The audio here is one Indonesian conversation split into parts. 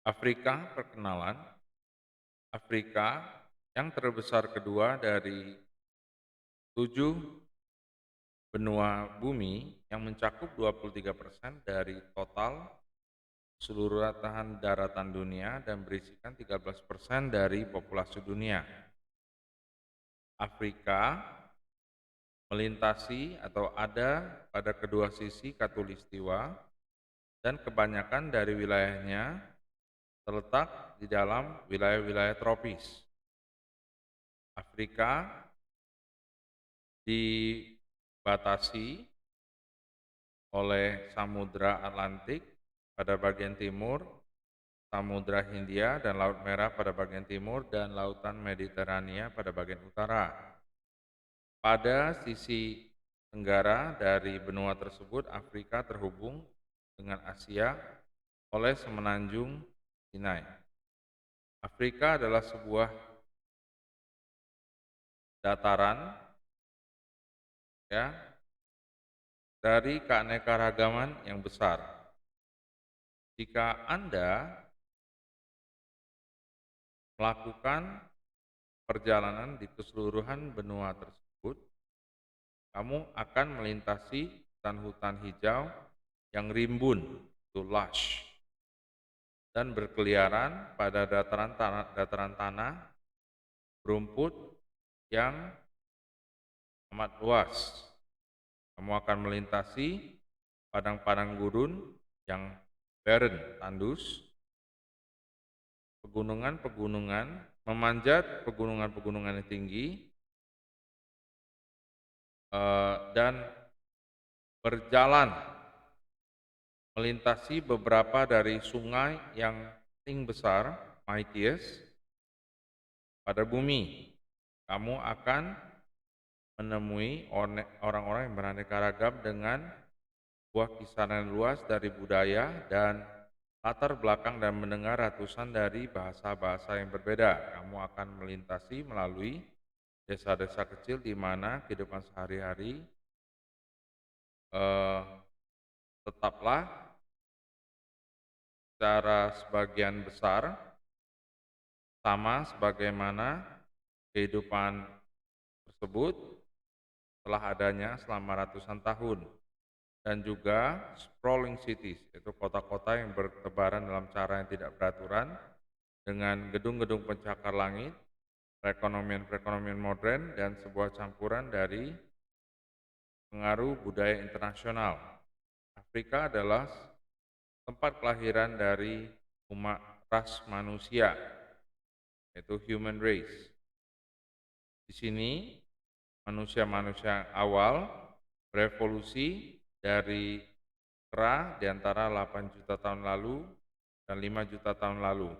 Afrika perkenalan, Afrika yang terbesar kedua dari 7 benua bumi yang mencakup 23% dari total seluruh daratan dunia dan berisikan 13% dari populasi dunia. Afrika melintasi atau ada pada kedua sisi khatulistiwa dan kebanyakan dari wilayahnya terletak di dalam wilayah-wilayah tropis. Afrika dibatasi oleh Samudra Atlantik pada bagian timur, Samudra Hindia dan Laut Merah pada bagian timur, dan Lautan Mediterania pada bagian utara. Pada sisi tenggara dari benua tersebut, Afrika terhubung dengan Asia oleh semenanjung Sinai. Afrika adalah sebuah dataran ya dari keanekaragaman yang besar. Jika Anda melakukan perjalanan di keseluruhan benua tersebut, kamu akan melintasi hutan-hutan hijau yang rimbun, itu lush, dan berkeliaran pada dataran tanah berumput yang amat luas. Kamu akan melintasi padang-padang gurun yang barren, tandus, pegunungan-pegunungan, memanjat pegunungan-pegunungan yang tinggi, dan berjalan melintasi beberapa dari sungai yang paling besar, mightiest, pada bumi. Kamu akan menemui orang-orang yang beraneka ragam dengan sebuah kisaran luas dari budaya dan latar belakang dan mendengar ratusan dari bahasa-bahasa yang berbeda. Kamu akan melintasi melalui desa-desa kecil di mana kehidupan sehari-hari tetaplah secara sebagian besar sama sebagaimana kehidupan tersebut telah adanya selama ratusan tahun. Dan juga sprawling cities, yaitu kota-kota yang bertebaran dalam cara yang tidak beraturan dengan gedung-gedung pencakar langit, perekonomian modern, dan sebuah campuran dari pengaruh budaya internasional. Afrika adalah tempat kelahiran dari umat ras manusia, yaitu human race. Di sini manusia-manusia awal berevolusi dari kera di antara 8 juta tahun lalu dan 5 juta tahun lalu.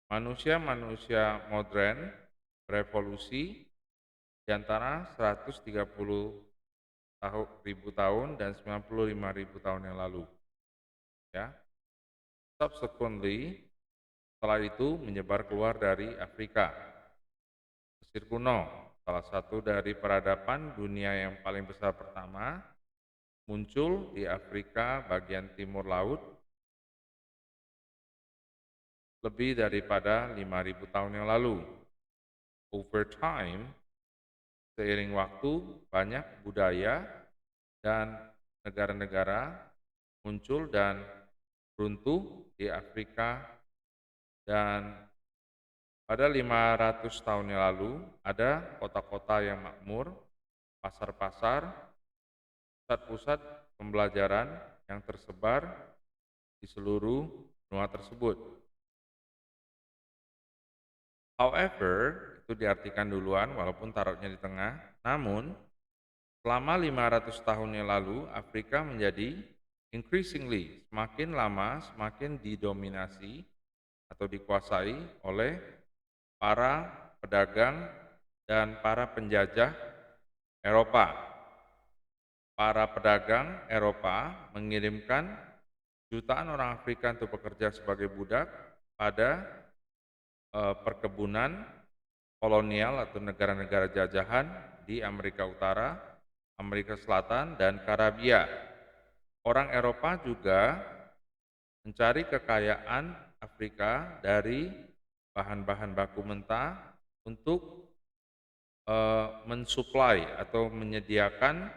Manusia-manusia modern berevolusi di antara 130.000 tahun dan 95.000 tahun yang lalu. Ya. Subsequently, setelah itu menyebar keluar dari Afrika. Mesir kuno, salah satu dari peradaban dunia yang paling besar pertama, muncul di Afrika bagian timur laut lebih daripada 5.000 tahun yang lalu. Over time, seiring waktu, banyak budaya dan negara-negara muncul dan runtuh di Afrika, dan pada 500 tahun yang lalu ada kota-kota yang makmur, pasar-pasar, pusat-pusat pembelajaran yang tersebar di seluruh benua tersebut. However, itu diartikan duluan walaupun taruhnya di tengah, namun selama 500 tahun yang lalu Afrika menjadi increasingly, semakin lama semakin didominasi atau dikuasai oleh para pedagang dan para penjajah Eropa. Para pedagang Eropa mengirimkan jutaan orang Afrika untuk bekerja sebagai budak pada perkebunan kolonial atau negara-negara jajahan di Amerika Utara, Amerika Selatan, dan Karibia. Orang Eropa juga mencari kekayaan Afrika dari bahan-bahan baku mentah untuk mensuplai atau menyediakan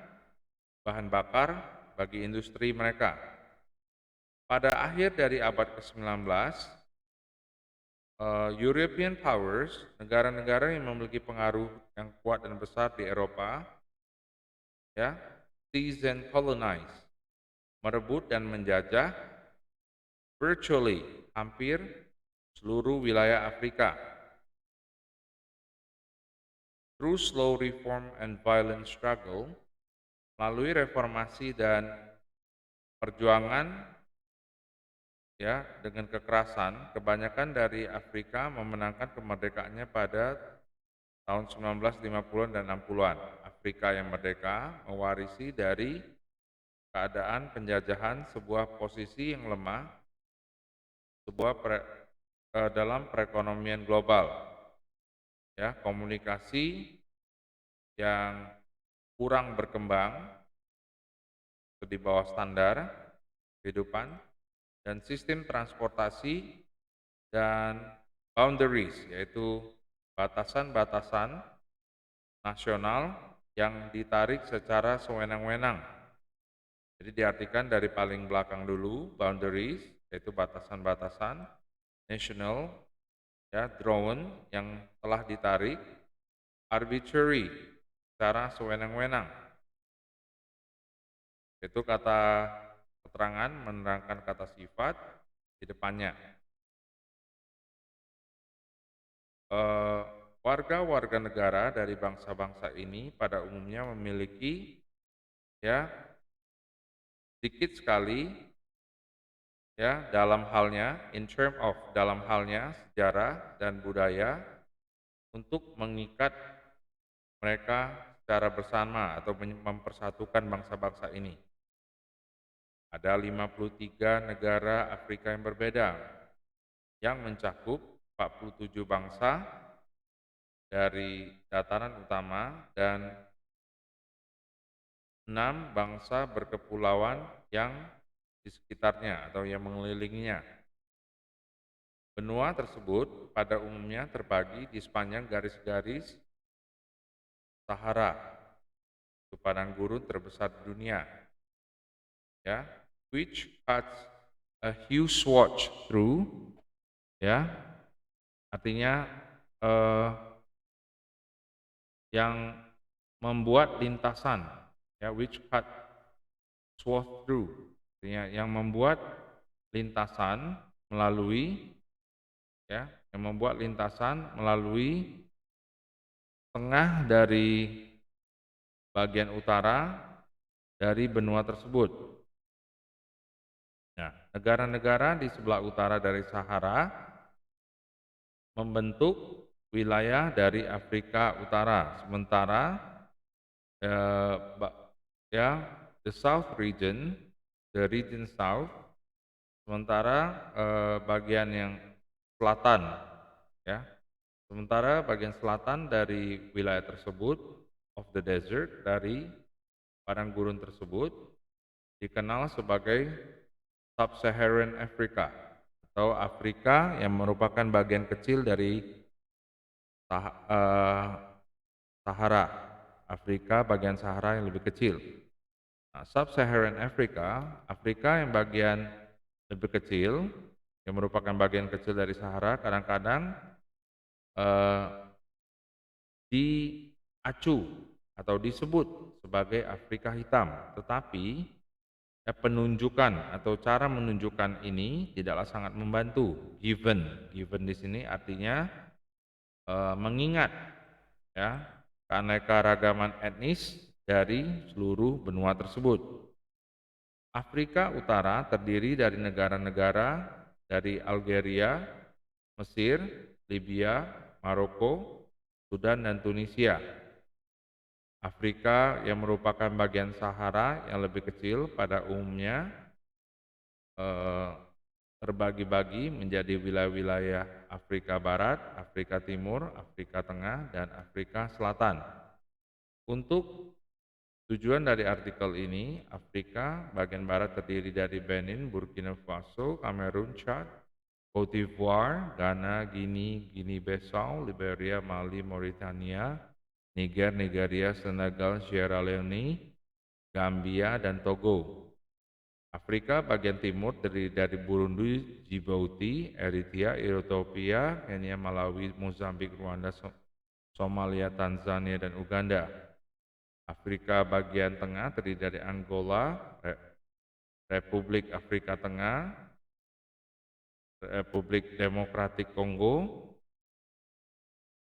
bahan bakar bagi industri mereka. Pada akhir dari abad ke-19, European powers, negara-negara yang memiliki pengaruh yang kuat dan besar di Eropa, ya, seize and colonize, merebut dan menjajah virtually hampir seluruh wilayah Afrika. Through slow reform and violent struggle, melalui reformasi dan perjuangan, ya, dengan kekerasan, kebanyakan dari Afrika memenangkan kemerdekaannya pada tahun 1950-an dan 60-an. Afrika yang merdeka mewarisi dari keadaan penjajahan sebuah posisi yang lemah dalam perekonomian global. Ya, komunikasi yang kurang berkembang di bawah standar kehidupan, dan sistem transportasi dan boundaries, yaitu batasan-batasan nasional yang ditarik secara sewenang-wenang. Jadi diartikan dari paling belakang dulu, boundaries, yaitu batasan-batasan national, ya, drawn, yang telah ditarik, arbitrary, secara sewenang-wenang. Itu kata keterangan menerangkan kata sifat di depannya. Warga-warga negara dari bangsa-bangsa ini pada umumnya memiliki, ya, sedikit sekali, ya, dalam halnya sejarah dan budaya untuk mengikat mereka secara bersama atau mempersatukan bangsa-bangsa ini. Ada 53 negara Afrika yang berbeda yang mencakup 47 bangsa dari dataran utama dan 6 bangsa berkepulauan yang di sekitarnya atau yang mengelilinginya. Benua tersebut pada umumnya terbagi di sepanjang garis-garis Sahara, itu padang gurun terbesar di dunia, ya, which cuts a huge swatch through, ya, artinya yang membuat lintasan, ya, which cut swath through, artinya yang membuat lintasan melalui, ya, yang membuat lintasan melalui tengah dari bagian utara dari benua tersebut. Nah, negara-negara di sebelah utara dari Sahara membentuk wilayah dari Afrika Utara, sementara the South region, the region South, sementara bagian yang selatan, ya, sementara bagian selatan dari wilayah tersebut, of the desert, dari padang gurun tersebut, dikenal sebagai Sub-Saharan Africa atau Afrika yang merupakan bagian kecil dari Sahara, Afrika bagian Sahara yang lebih kecil. Nah, Sub-Saharan Africa, Afrika yang bagian lebih kecil, yang merupakan bagian kecil dari Sahara, kadang-kadang diacu atau disebut sebagai Afrika Hitam, tetapi penunjukan atau cara menunjukkan ini tidaklah sangat membantu. Given di sini artinya mengingat, ya, keanekaragaman etnis dari seluruh benua tersebut. Afrika Utara terdiri dari negara-negara dari Algeria, Mesir, Libya, Maroko, Sudan, dan Tunisia. Afrika yang merupakan bagian Sahara yang lebih kecil pada umumnya terbagi-bagi menjadi wilayah-wilayah Afrika Barat, Afrika Timur, Afrika Tengah, dan Afrika Selatan. Untuk tujuan dari artikel ini, Afrika bagian barat terdiri dari Benin, Burkina Faso, Kamerun, Chad, Cote d'Ivoire, Ghana, Guinea-Bissau, Liberia, Mali, Mauritania, Niger, Nigeria, Senegal, Sierra Leone, Gambia, dan Togo. Afrika bagian timur terdiri dari Burundi, Djibouti, Eritrea, Ethiopia, Kenya, Malawi, Mozambik, Rwanda, Somalia, Tanzania, dan Uganda. Afrika bagian tengah terdiri dari Angola, Republik Afrika Tengah, Republik Demokratik Kongo,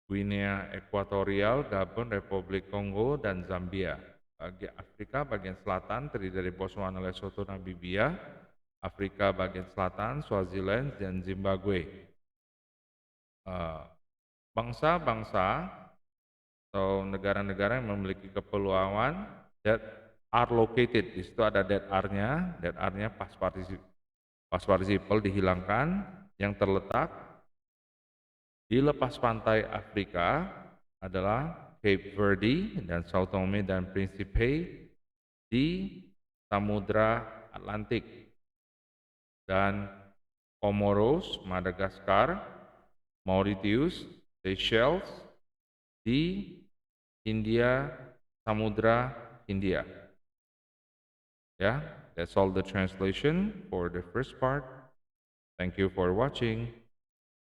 Guinea Ekuatorial, Gabon, Republik Kongo, dan Zambia. Bagi Afrika bagian selatan terdiri dari Botswana, Lesotho, Namibia, Afrika bagian selatan, Swaziland, dan Zimbabwe. Bangsa-bangsa atau negara-negara yang memiliki kepulauan that are located, di situ ada that are-nya past participle dihilangkan, yang terletak di lepas pantai Afrika adalah Cape Verde dan Sao Tome dan Principe di Samudra Atlantik, dan Comoros, Madagaskar, Mauritius, Seychelles di India, Samudra Hindia. Yeah, that's all the translation for the first part. Thank you for watching.